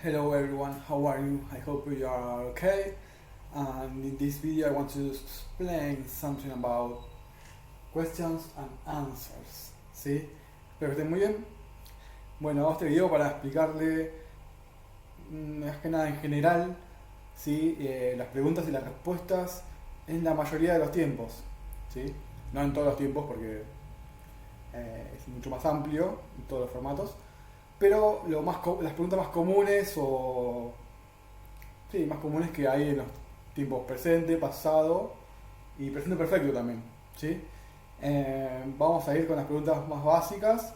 Hello everyone, how are you? I hope you are okay. And in this video I want to explain something about questions and answers. ¿Sí? Espero que estén muy bien. Bueno, hago este video para explicarle más que nada en general, ¿sí? Las preguntas y las respuestas en la mayoría de los tiempos. ¿Sí? No en todos los tiempos porque es mucho más amplio en todos los formatos. Pero las preguntas más comunes más comunes que hay en los tiempos presente, pasado y presente perfecto también, ¿sí? Vamos a ir con las preguntas más básicas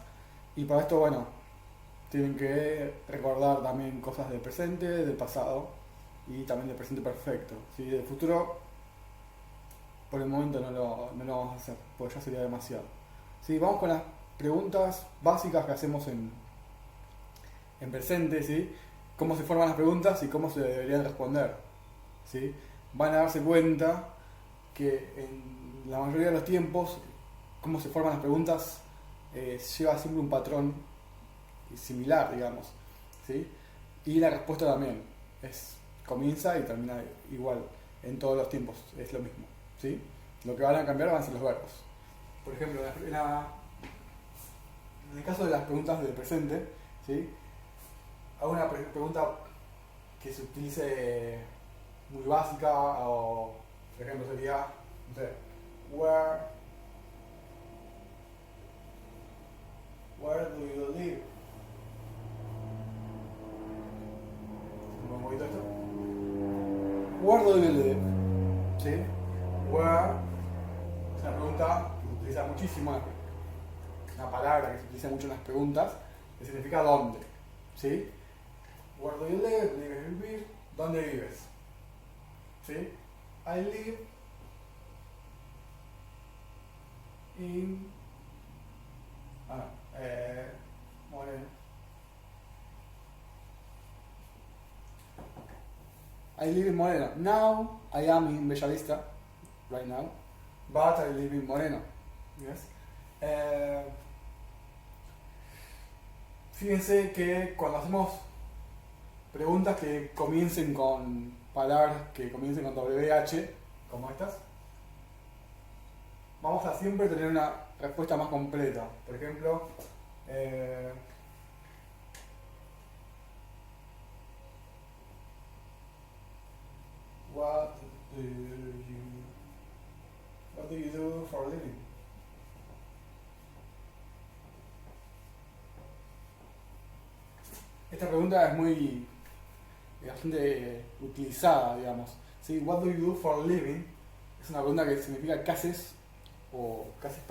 y para esto, bueno, tienen que recordar también cosas del presente, del pasado y también del presente perfecto, ¿sí? Del futuro, por el momento no lo vamos a hacer, porque ya sería demasiado. ¿Sí? Vamos con las preguntas básicas que hacemos en presente, ¿sí? Cómo se forman las preguntas y cómo se deberían responder, ¿sí? Van a darse cuenta que en la mayoría de los tiempos, cómo se forman las preguntas lleva siempre un patrón similar, digamos, ¿sí? Y la respuesta también comienza y termina igual en todos los tiempos, es lo mismo, ¿sí? Lo que van a cambiar van a ser los verbos. Por ejemplo, en el caso de las preguntas del presente, ¿sí? Hago una pregunta que se utilice muy básica o, por ejemplo, sería, no sé, where do you live? ¿Un poquito esto? Where do you live? ¿Sí? Where es una pregunta que se utiliza muchísimo, una palabra que se utiliza mucho en las preguntas, que significa dónde, ¿sí? Where do you live? Vivir. ¿Dónde vives? ¿Sí? I live in... Moreno. I live in Moreno. Now I am in Bellavista, right now, but I live in Moreno. Yes. Fíjense que cuando hacemos preguntas que comiencen con palabras que comiencen con WH, como estas, vamos a siempre tener una respuesta más completa. Por ejemplo, what do you do for a living? Esta pregunta es bastante utilizada, digamos. ¿Sí? What do you do for a living? Es una pregunta que significa qué haces, o qué haces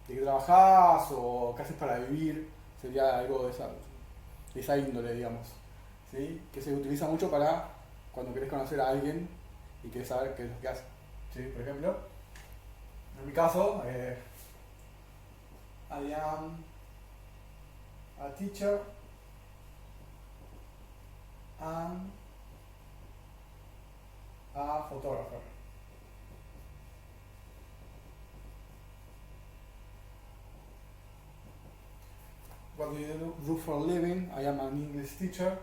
de qué trabajás, o qué haces para vivir. Sería algo de esa índole, digamos. ¿Sí? Que se utiliza mucho para cuando querés conocer a alguien y querés saber qué es lo que hace. ¿Sí? Por ejemplo, en mi caso, I am a teacher and a photographer. What do you do for a living? I am an English teacher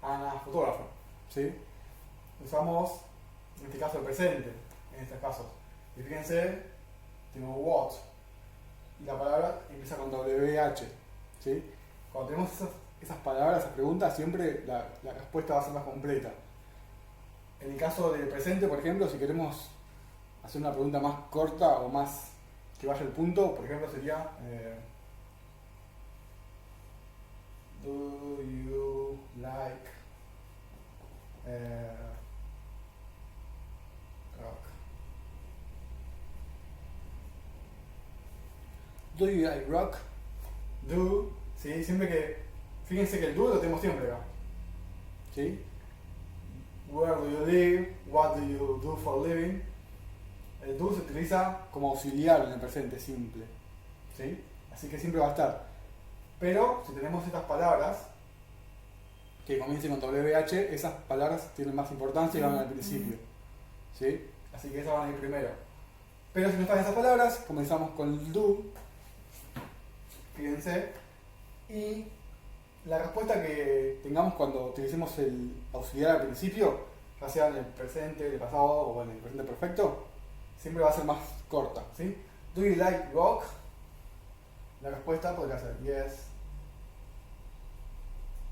and a photographer. ¿Sí? Usamos, en este caso, el presente, en estos casos. Y fíjense, tengo what. Y la palabra empieza con WH. ¿Sí? Cuando tenemos esas palabras, esas preguntas, siempre la respuesta va a ser más completa. En el caso del presente, por ejemplo, si queremos hacer una pregunta más corta o más que vaya al punto, por ejemplo, sería do you like rock? Do you like rock? Do, ¿sí? Siempre fíjense que el do lo tenemos siempre acá, ¿sí? Where do you live? What do you do for a living? El do se utiliza como auxiliar en el presente simple, ¿sí? Así que siempre va a estar. Pero si tenemos estas palabras que comiencen con WH, esas palabras tienen más importancia y van al principio, ¿sí? Así que esas van a ir primero. Pero si no están esas palabras, comenzamos con el do, fíjense, y la respuesta que tengamos cuando utilicemos el auxiliar al principio, ya sea en el presente, el pasado o en el presente perfecto, siempre va a ser más corta, ¿sí? Do you like rock? La respuesta podría ser yes,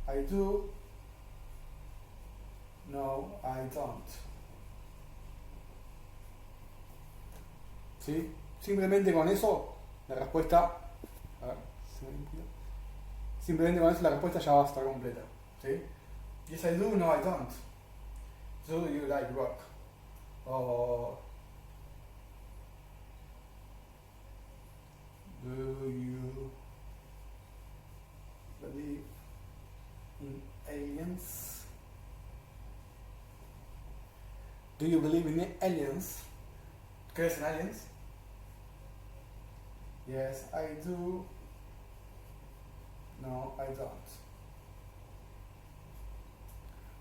I do, no, I don't. ¿Sí? Simplemente con eso, la respuesta, a ver, simplemente con eso la respuesta ya va a estar completa, ¿sí? Yes, I do, no, I don't. Do you like rock? O do you believe in aliens? Do you believe in aliens? ¿Crees en aliens? Yes, I do. No, I don't.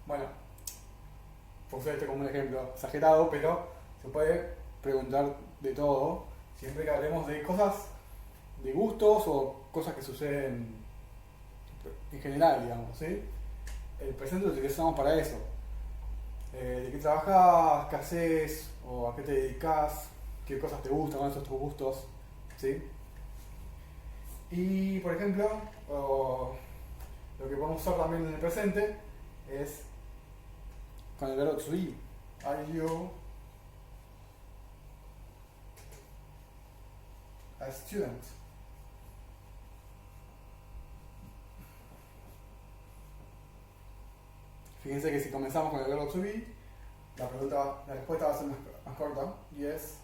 Bueno, puse este como un ejemplo exagerado, pero se puede preguntar de todo, siempre que hablemos de cosas, de gustos o cosas que suceden en general, digamos, ¿sí? El presente lo utilizamos para eso. ¿De qué trabajas? ¿Qué haces? ¿O a qué te dedicas? ¿Qué cosas te gustan? ¿Cuáles son tus gustos? ¿Sí? Y, por ejemplo, lo que podemos usar también en el presente es con el verbo to be. Are you a student? Fíjense que si comenzamos con el verbo to be, la respuesta va a ser más corta. Yes,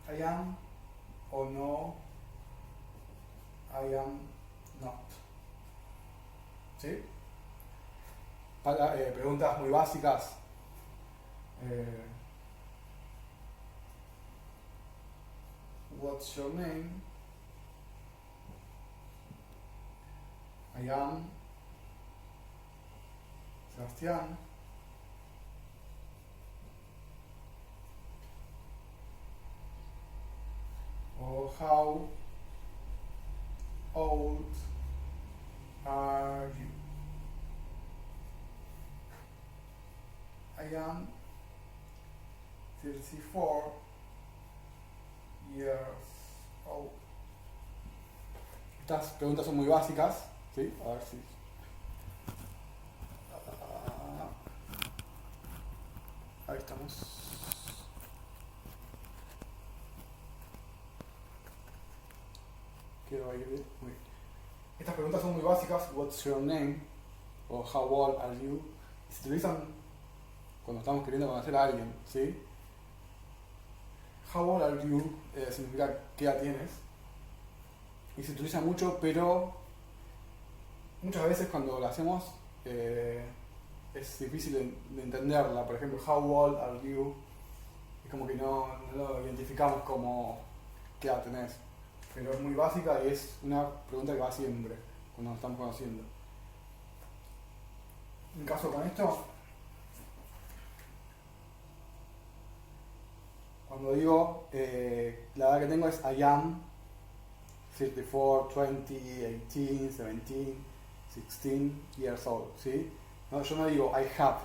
I am, o no, I am not. ¿Sí? Preguntas muy básicas. What's your name? I am Sebastián. Or how old are you? I am 34 years old. Estas preguntas son muy básicas, ¿sí? A ver si... ahí estamos. Quiero ir bien. Muy bien. Estas preguntas son muy básicas. What's your name? O how old are you? Y se utilizan cuando estamos queriendo conocer a alguien, ¿sí? How old are you significa qué edad tienes. Y se utiliza mucho, pero muchas veces cuando lo hacemos es difícil de entenderla. Por ejemplo, how old are you? Es como que no lo identificamos como qué edad tenés. Pero es muy básica y es una pregunta que va siempre cuando nos estamos conociendo. En caso con esto, cuando digo la edad que tengo es I am 34, 20, 18, 17, 16 years old, ¿sí? No, yo no digo I have.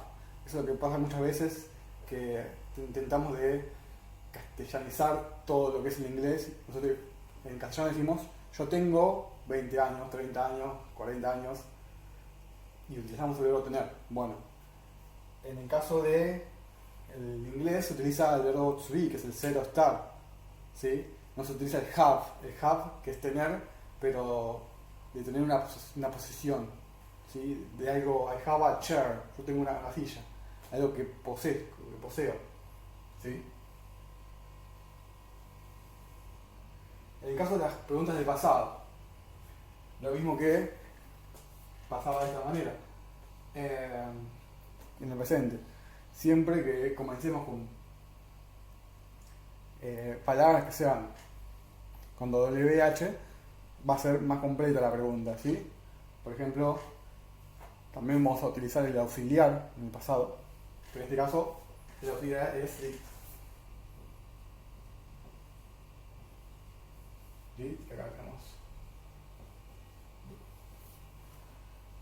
Eso es lo que pasa muchas veces, que intentamos de castellanizar todo lo que es el inglés. Nosotros en castellano decimos yo tengo 20 años, 30 años, 40 años y utilizamos el verbo tener. Bueno, en el caso de el inglés se utiliza el verbo to be, que es el ser o estar, ¿sí? No se utiliza el have que es tener, pero de tener una posesión, ¿sí? De algo, I have a chair, yo tengo una silla, algo que poseo, ¿sí? En el caso de las preguntas del pasado, lo mismo que pasaba de esta manera. En el presente, siempre que comencemos con palabras que sean con WH, va a ser más completa la pregunta, ¿sí? Por ejemplo, también vamos a utilizar el auxiliar en el pasado, pero en este caso el auxiliar es did. ¿Sí? Acá tenemos.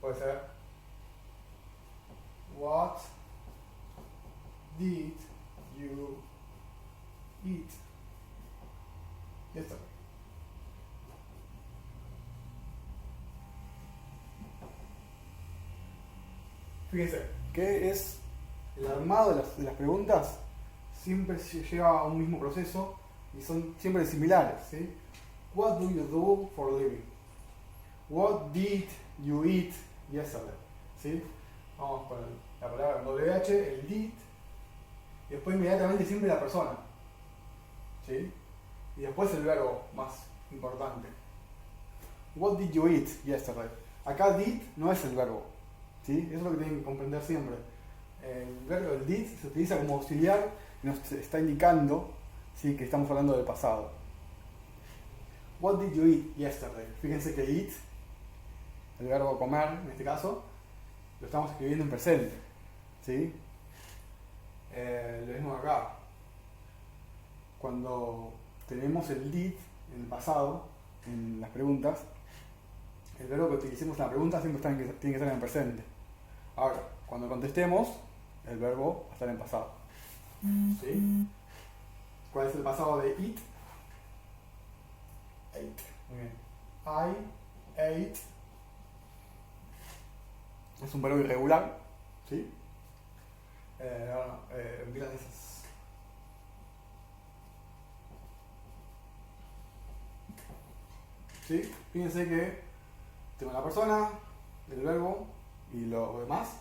Por puede ser what did you eat yesterday? Fíjense, que es el armado de las preguntas siempre lleva a un mismo proceso y son siempre similares, ¿sí? What do you do for a living? What did you eat yesterday? ¿Sí? Vamos con la palabra WH, el did, y después inmediatamente siempre la persona, ¿sí? Y después el verbo más importante. What did you eat yesterday? Acá did no es el verbo, ¿sí? Eso es lo que tienen que comprender siempre. El verbo, el did, se utiliza como auxiliar y nos está indicando, ¿sí?, que estamos hablando del pasado. What did you eat yesterday? Fíjense que eat, el verbo comer en este caso, lo estamos escribiendo en presente, ¿sí? Lo mismo acá. Cuando tenemos el did en el pasado, en las preguntas, el verbo que utilicemos en la pregunta siempre tiene que estar en el presente. Ahora, cuando contestemos, el verbo va a estar en pasado. ¿Sí? ¿Cuál es el pasado de eat? Ate. Muy bien. I ate. Es un verbo irregular. ¿Sí? Milanesas. ¿Sí? Fíjense que tengo la persona, el verbo y lo demás.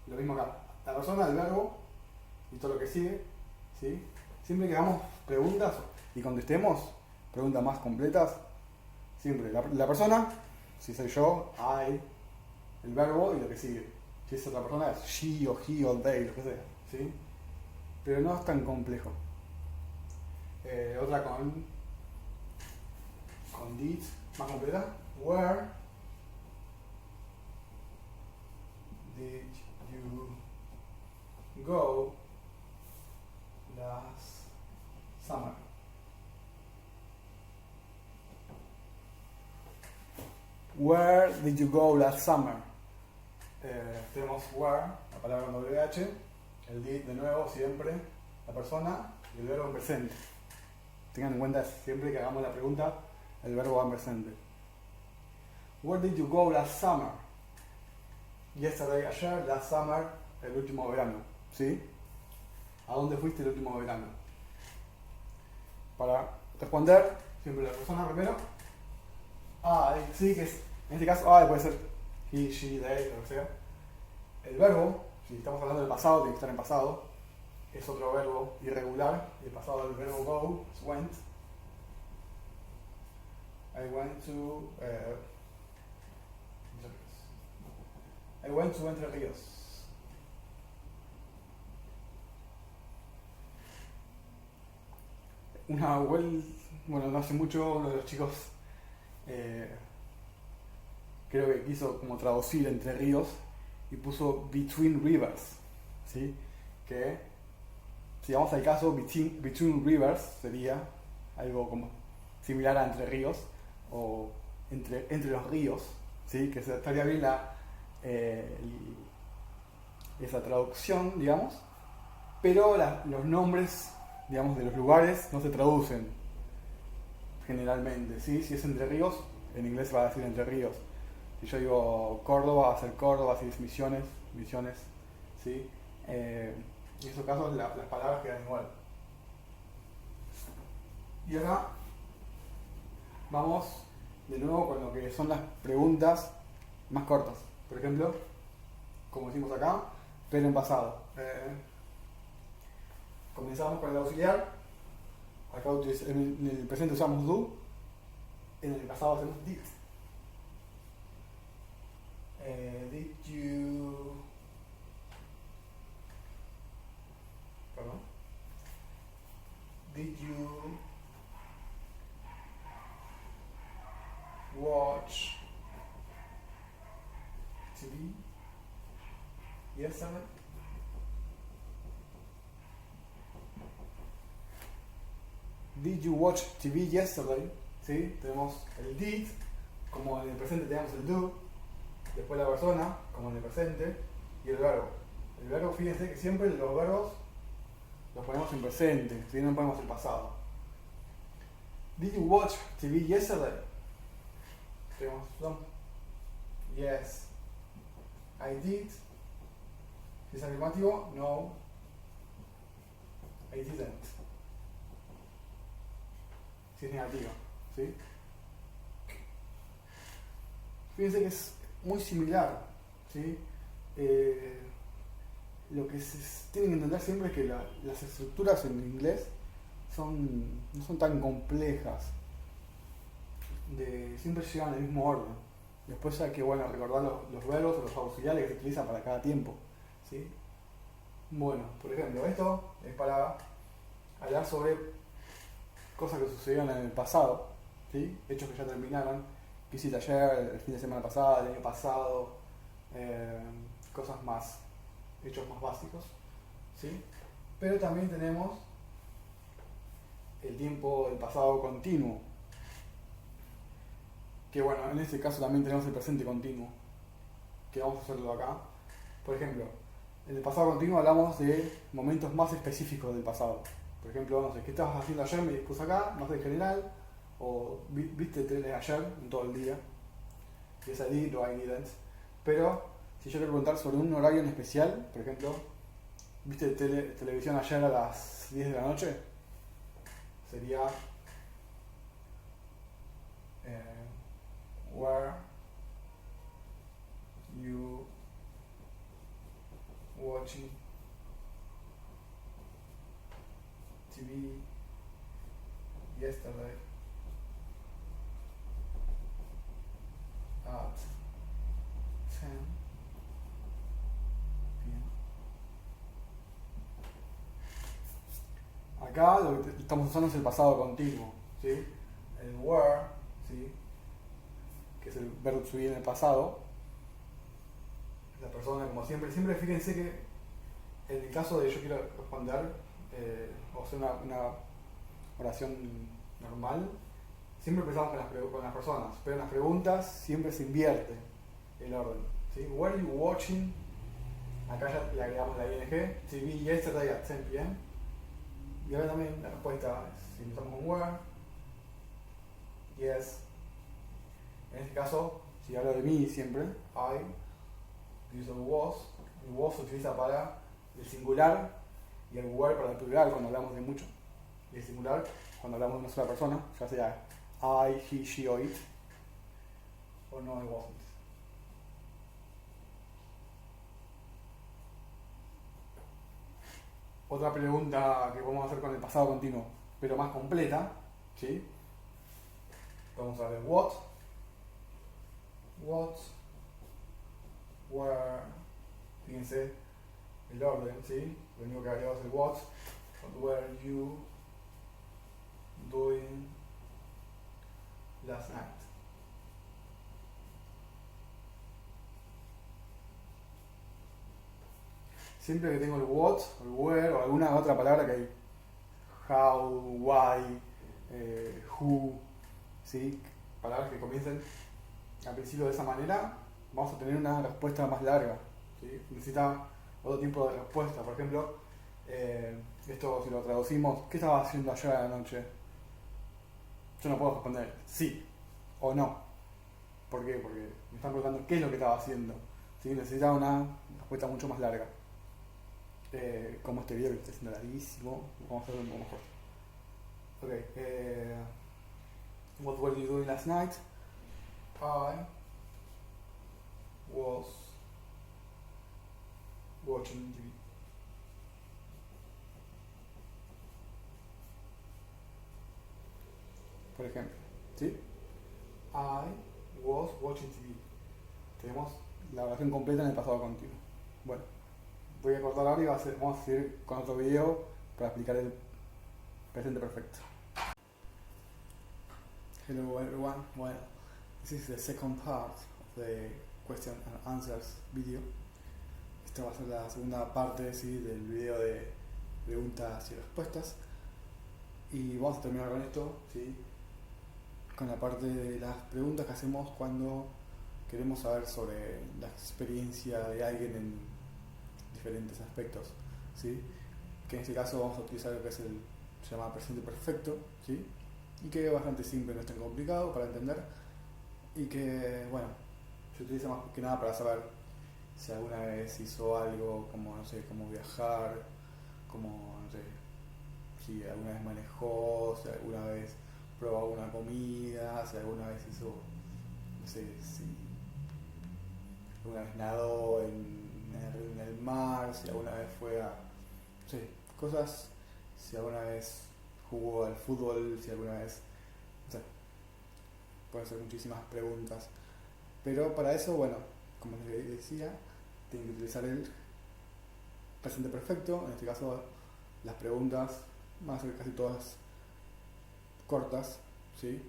Lo mismo acá. La persona, el verbo y todo lo que sigue. ¿Sí? Siempre que hagamos preguntas y contestemos preguntas más completas, siempre la persona, si soy yo, I, el verbo y lo que sigue. Si es otra persona, es she o he o they, lo que sea. ¿Sí? Pero no es tan complejo. Otra con did, más completa. Where did you go last summer? Where did you go last summer? Tenemos where, la palabra con WH, el did de nuevo siempre, la persona y el verbo en presente. Tengan en cuenta siempre que hagamos la pregunta, el verbo va en presente. Where did you go last summer? Yesterday, ayer, last summer, el último verano. ¿Sí? ¿A dónde fuiste el último verano? Para responder, siempre la persona primero. Sí, que es, en este caso, puede ser he, she, they, lo que sea. El verbo, si estamos hablando del pasado, tiene que estar en pasado. Es otro verbo irregular. El pasado del verbo go es went. I went to Entre Ríos. No hace mucho, uno de los chicos creo que quiso como traducir Entre Ríos y puso Between Rivers, ¿sí? Que si vamos al caso, Between Rivers sería algo como similar a Entre Ríos o entre los ríos, ¿sí? Que estaría bien esa traducción, digamos, pero los nombres, digamos, de los lugares no se traducen generalmente, ¿sí? Si es Entre Ríos, en inglés va a decir Entre Ríos. Si yo digo Córdoba, va a ser Córdoba. Si es Misiones, ¿sí? En esos casos las palabras quedan igual. Y ahora vamos de nuevo con lo que son las preguntas más cortas. Por ejemplo, como decimos acá, pero en pasado. Comenzamos con el auxiliar. Acá en el presente usamos do. En el pasado hacemos did. Did you watch TV yesterday? Did you watch TV yesterday? ¿Sí? Tenemos el did, como en el presente tenemos el do. después la persona, como en el presente, y el verbo. El verbo, fíjense que siempre los verbos los ponemos en presente, si no ponemos en pasado. Did you watch TV yesterday? Tenemos some. Yes, I did. Si es afirmativo, no, I didn't. Si es negativo, ¿sí? Fíjense que es muy similar, ¿sí? Lo que se tienen que entender siempre es que las estructuras en inglés no son tan complejas, siempre llevan el mismo orden. Después hay que recordar los verbos o los auxiliares que se utilizan para cada tiempo, ¿sí? Bueno, por ejemplo, esto es para hablar sobre cosas que sucedieron en el pasado, ¿sí? Hechos que ya terminaron, que hiciste ayer, el fin de semana pasado, el año pasado, cosas más, hechos más básicos, ¿sí? Pero también tenemos el tiempo del pasado continuo, que en este caso también tenemos el presente continuo, que vamos a hacerlo acá. Por ejemplo, en el pasado continuo hablamos de momentos más específicos del pasado. Por ejemplo, no sé, ¿qué estabas haciendo ayer? Me puse acá, más en general, o viste tele ayer, en todo el día. Yes, I did o I didn't. Pero, si yo quiero preguntar sobre un horario en especial, por ejemplo, ¿viste televisión ayer a las 10 de la noche? Sería were you watching TV yesterday at 10 p.m. Acá lo que estamos usando es el pasado continuo, ¿sí? El were, ¿sí? Que es el verbo to be en el pasado. La persona, como siempre, fíjense que en el caso de yo quiero responder o hacer una oración normal, siempre empezamos con las personas, pero en las preguntas siempre se invierte el orden, ¿sí? Were you watching? Acá ya le agregamos la ing, TV yesterday at 10 p.m. Y ahora también la respuesta es, si empezamos con were, yes. En este caso, si hablo de mí siempre, I, utilizo el was se utiliza para el singular y el were para el plural cuando hablamos de mucho. Y el singular cuando hablamos de una sola persona, ya sea I, he, she o it, o no, it wasn't. Otra pregunta que podemos hacer con el pasado continuo, pero más completa, ¿sí? Vamos a ver what, where, fíjense el orden, ¿sí? Lo único que agregamos es el what were you doing last night. Siempre que tengo el what, el where o alguna otra palabra que hay, how, why, who, ¿sí? Palabras que comiencen al principio de esa manera, vamos a tener una respuesta más larga, ¿sí? Necesita otro tipo de respuesta. Por ejemplo, esto si lo traducimos, ¿qué estaba haciendo ayer a la noche? Yo no puedo responder sí o no. ¿Por qué? Porque me están preguntando qué es lo que estaba haciendo, ¿sí? Necesita una respuesta mucho más larga. Como este video que está haciendo larguísimo, vamos a hacerlo un poco mejor. Ok, what were you doing last night? I was watching TV. Por ejemplo, ¿sí? I was watching TV. Tenemos la oración completa en el pasado continuo. Bueno, voy a cortar ahora y vamos a seguir con otro video para explicar el presente perfecto. Hello everyone. Well, this is the second part of the question and answers video. Esta va a ser la segunda parte, ¿sí?, del video de preguntas y respuestas. Y vamos a terminar con esto, ¿sí?, con la parte de las preguntas que hacemos cuando queremos saber sobre la experiencia de alguien en diferentes aspectos, ¿sí? Que en este caso vamos a utilizar lo que es se llama presente perfecto, ¿sí? Y que es bastante simple, no es tan complicado para entender y que, bueno, se utiliza más que nada para saber si alguna vez hizo algo como, no sé, como viajar, como, no sé, si alguna vez manejó, si alguna vez probó alguna comida, si alguna vez hizo, no sé, si alguna vez nadó en el mar, si alguna vez fue a, no sé, cosas, si alguna vez jugó al fútbol, si alguna vez, no sé, pueden ser muchísimas preguntas. Pero para eso, bueno, como les decía, tienen que utilizar el presente perfecto, en este caso las preguntas van a ser casi todas cortas, ¿sí?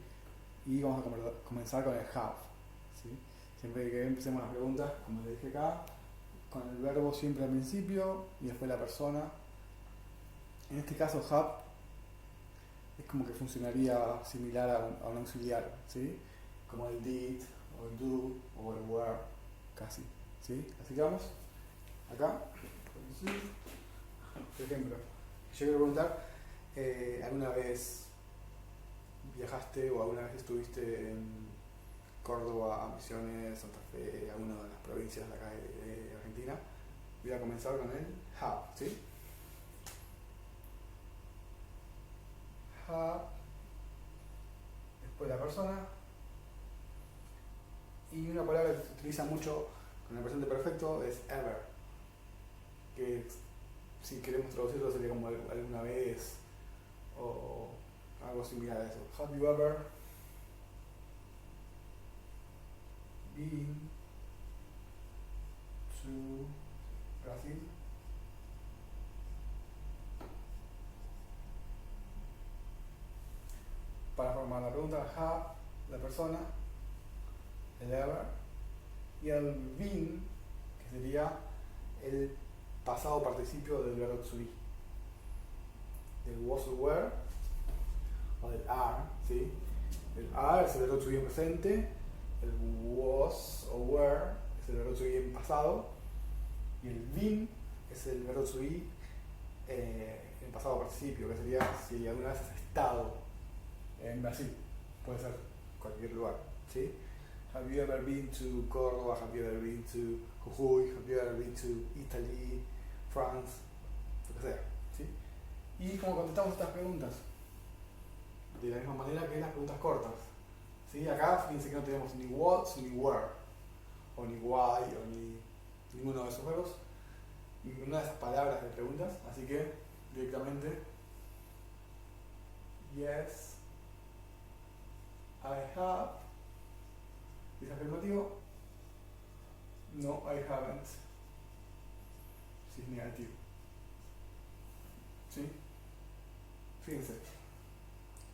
Y vamos a comenzar con el have, ¿sí? Siempre que empecemos las preguntas, como les dije acá, con el verbo siempre al principio y después la persona. En este caso have es como que funcionaría similar a un auxiliar, ¿sí? Como el did, o el do, o el were, casi, ¿sí? Así que vamos, acá, por ejemplo, yo quiero preguntar, ¿alguna vez viajaste o alguna vez estuviste en Córdoba, Misiones, Santa Fe, alguna de las provincias de acá de Argentina? Voy a comenzar con el have, ¿sí? Have, después la persona, y una palabra que se utiliza mucho con el presente perfecto es ever, que si queremos traducirlo sería como alguna vez o algo similar a eso. Have you ever been to Brasil? Para formar la pregunta, have, la persona, el ever, y el been, que sería el pasado participio del verbo to be, del was o were, o del are, ¿sí? El are es el verbo to be en presente, el was o were es el verbo to be en pasado, y el been es el verbo to be en pasado participio, que sería si alguna vez has estado en Brasil, puede ser cualquier lugar, ¿sí? Have you ever been to Córdoba? Have you ever been to Jujuy? Have you ever been to Italy, France? Lo que sea, ¿sí? ¿Y cómo contestamos estas preguntas? De la misma manera que las preguntas cortas, ¿sí? Acá fíjense que no tenemos ni what ni where, o ni why, o ni ninguno de esos verbos, ninguna de esas palabras de preguntas, así que directamente yes, I have, ¿es afirmativo? No, I haven't, si es negativo, ¿sí? Fíjense,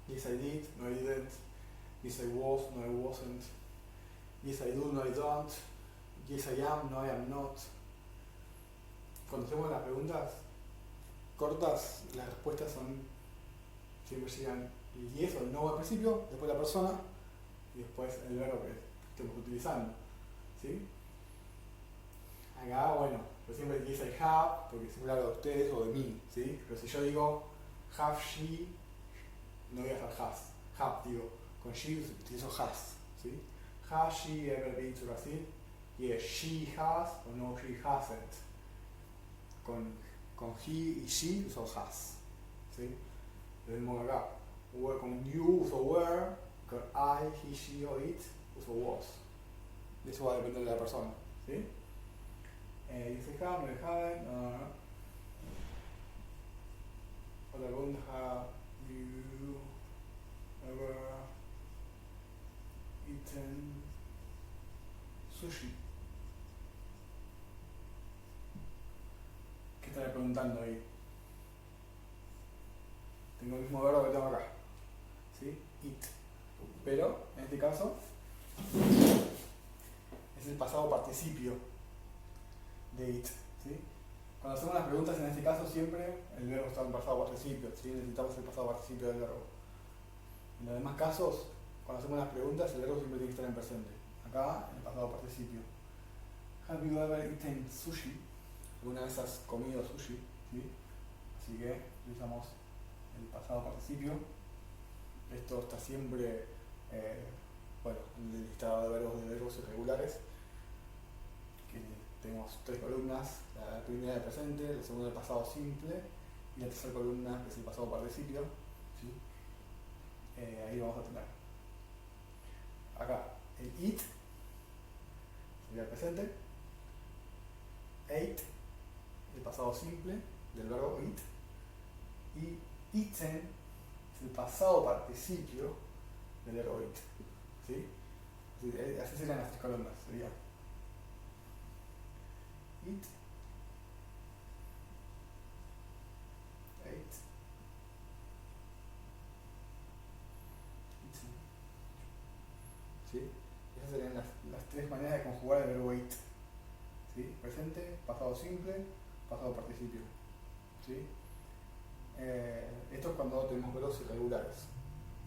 yes I did, no I didn't, yes I was, no I wasn't, yes I do, no I don't, yes I am, no I am not. Cuando hacemos las preguntas cortas, las respuestas son, siempre llegan el yes o el no al principio, después la persona y después el verbo que estemos utilizando, ¿sí? Acá, bueno, yo siempre yes I have, porque siempre hablo de ustedes o de mí, ¿sí? Pero si yo digo have she, no voy a usar has, have digo, con she utilizo has, ¿sí? Has she ever been to Brazil? Yes, she has, o no, she hasn't. Con he y she uso has, ¿sí? Lo mismo acá, con you uso were, con I, he, she o it uso was. Eso va a depender de la persona, ¿sí? Dice have, no haven't, otra pregunta, have you ever eaten sushi? ¿Qué estaré preguntando ahí? Tengo el mismo verbo que tengo acá, ¿sí? Eat. Pero, en este caso, es el pasado participio de it, ¿sí? Cuando hacemos las preguntas, en este caso, siempre el verbo está en pasado participio, ¿sí? Necesitamos el pasado participio del verbo. En los demás casos, cuando hacemos las preguntas, el verbo siempre tiene que estar en presente. acá en el pasado participio. Have you ever eaten sushi? ¿Alguna vez has comido sushi? ¿Sí? Así que utilizamos el pasado participio. Esto está siempre bueno, en el listado de verbos irregulares, que tenemos 3 columnas, la primera del presente, la segunda del pasado simple y la tercera columna que es el pasado participio. ¿Sí? Ahí vamos a tener acá el eat sería el presente, ate el pasado simple del verbo eat y eaten es el pasado participio del verbo eat. ¿Sí? Así serían las 3 columnas, sería eat, ate, eaten. ¿Sí? Esas serían las 3 maneras de conjugar el verbo eat. ¿Sí? Presente, pasado simple, pasado participio. ¿Sí? Esto es cuando tenemos verbos irregulares.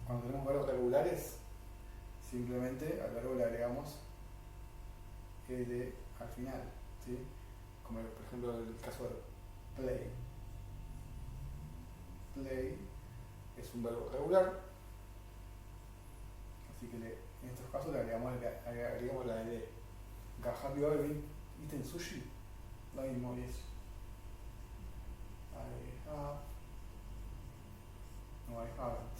Cuando tenemos verbos regulares, simplemente al verbo le agregamos ed al final. ¿Sí? Como por ejemplo el caso de play. Play es un verbo regular, así que en estos casos le agregamos la ed. Have you ever eaten sushi? Lo mismo es I have. No, I haven't.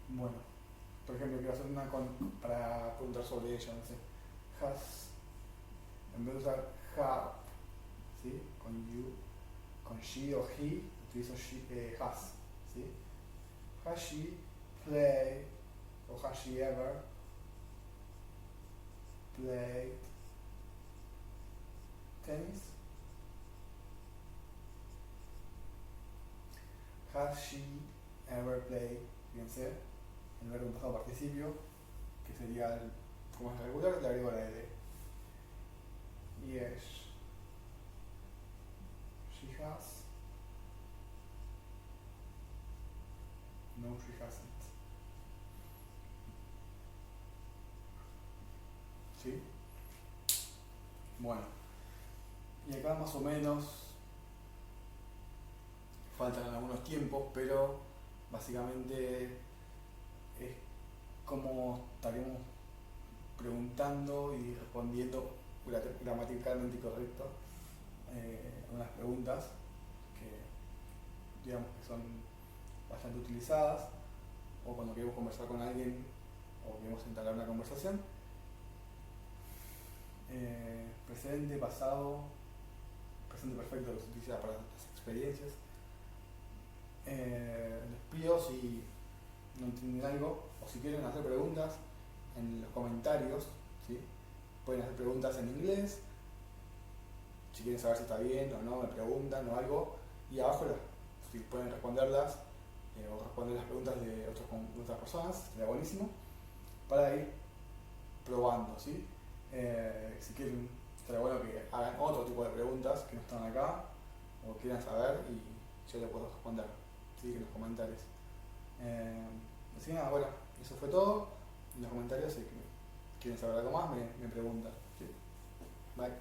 Bueno, por ejemplo, quiero hacer una para preguntar sobre ella, no sé. Has, en vez de usar have, ¿sí? Con you, con she o he, utilizo has, ¿sí? Has she played o has she ever played tennis? Has she ever played, fíjense, el verbo en pasado participio, que sería como es regular, le agrego la ed. Yes, she has. No, she hasn't. ¿Sí? Bueno, y acá más o menos faltan algunos tiempos, pero básicamente es como estaríamos preguntando y respondiendo gramaticalmente correcto unas preguntas que digamos que son bastante utilizadas, o cuando queremos conversar con alguien o queremos entablar una conversación. Presente, pasado, presente perfecto que se utiliza para las experiencias. Les pido si no entienden algo o si quieren hacer preguntas en los comentarios, ¿sí? Pueden hacer preguntas en inglés, si quieren saber si está bien o no, me preguntan o algo, y abajo si pueden responderlas o responder las preguntas de otras personas, sería buenísimo, para ir probando, ¿sí? Si quieren, sería bueno que hagan otro tipo de preguntas que no están acá o quieran saber y yo les puedo responder, ¿sí? En los comentarios. Así que nada, bueno, eso fue todo. En los comentarios, si quieren saber algo más, me preguntan, ¿sí? Bye.